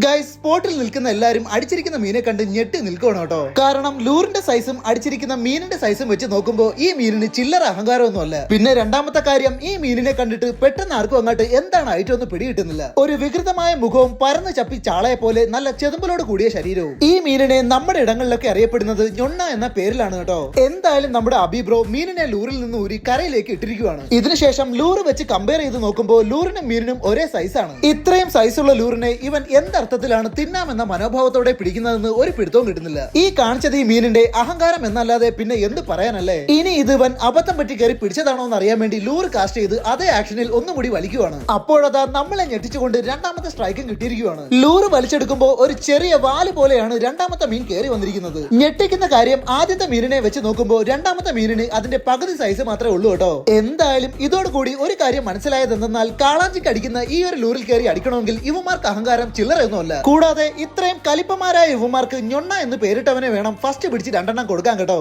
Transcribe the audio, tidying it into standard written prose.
Guys സ്പോട്ടിൽ നിൽക്കുന്ന എല്ലാരും അടിച്ചിരിക്കുന്ന മീനെ കണ്ട് ഞെട്ടി നിൽക്കണം കേട്ടോ. കാരണം ലൂറിന്റെ സൈസും അടിച്ചിരിക്കുന്ന മീനിന്റെ സൈസും വെച്ച് നോക്കുമ്പോൾ ഈ മീനിന് ചില്ലറ അഹങ്കാരമൊന്നും അല്ല. പിന്നെ രണ്ടാമത്തെ കാര്യം, ഈ മീനിനെ കണ്ടിട്ട് പെട്ടെന്ന് ആർക്കും അങ്ങോട്ട് എന്താണ് ഐറ്റം ഒന്ന് പിടികിട്ടുന്നില്ല. ഒരു വികൃതമായ മുഖവും പരന്ന് ചപ്പി ചാളയെ പോലെ നല്ല ചെതുമ്പലോട് കൂടിയ ശരീരവും. ഈ മീനിനെ നമ്മുടെ ഇടങ്ങളിലൊക്കെ അറിയപ്പെടുന്നത് ഞൊണ്ണ എന്ന പേരിലാണ് കേട്ടോ. എന്തായാലും നമ്മുടെ അബിബ്രോ മീനിനെ ലൂറിൽ നിന്ന് ഊരി കരയിലേക്ക് ഇട്ടിരിക്കുകയാണ്. ഇതിനുശേഷം ലൂറ് വെച്ച് കമ്പയർ ചെയ്ത് നോക്കുമ്പോൾ ലൂറിനും മീനിനും ഒരേ സൈസാണ്. ഇത്രയും സൈസുള്ള ലൂറിനെ ഇവൻ അർത്ഥത്തിലാണ് തിന്നാമെന്ന മനോഭാവത്തോടെ പിടിക്കുന്നതെന്ന് ഒരു പിടുത്തവും കിട്ടുന്നില്ല. ഈ കാണിച്ചത് ഈ മീനിന്റെ അഹങ്കാരം എന്നല്ലാതെ പിന്നെ എന്ത് പറയാനല്ലേ. ഇനി ഇത് ഇവൻ അബദ്ധം പറ്റി കയറി പിടിച്ചതാണോ എന്ന് അറിയാൻ വേണ്ടി ലൂർ കാസ്റ്റ് ചെയ്ത് അതേ ആക്ഷനിൽ ഒന്നുകൂടി വലിക്കുവാണ്. അപ്പോഴതാ നമ്മളെ ഞെട്ടിച്ചുകൊണ്ട് രണ്ടാമത്തെ സ്ട്രൈക്കും കിട്ടിയിരിക്കുകയാണ്. ലൂർ വലിച്ചെടുക്കുമ്പോൾ ഒരു ചെറിയ വാല് പോലെയാണ് രണ്ടാമത്തെ മീൻ കയറി വന്നിരിക്കുന്നത്. ഞെട്ടിക്കുന്ന കാര്യം, ആദ്യത്തെ മീനിനെ വെച്ച് നോക്കുമ്പോൾ രണ്ടാമത്തെ മീനിന് അതിന്റെ പകുതി സൈസ് മാത്രമേ ഉള്ളൂ കേട്ടോ. എന്തായാലും ഇതോടുകൂടി ഒരു കാര്യം മനസ്സിലായതെന്നാൽ കാളാഞ്ചിക്ക് അടിക്കുന്ന ഈ ഒരു ലൂറിൽ കയറി അടിക്കണമെങ്കിൽ ഇവന്മാർക്ക് അഹങ്കാരം ചില്ലറ. കൂടാതെ ഇത്രയും കലിപ്പന്മാരായ യുവമാർക്ക് ഞൊണ്ണ എന്ന് പേരിട്ടവനെ വേണം ഫസ്റ്റ് പിടിച്ച് 2 കൊടുക്കാൻ കേട്ടോ.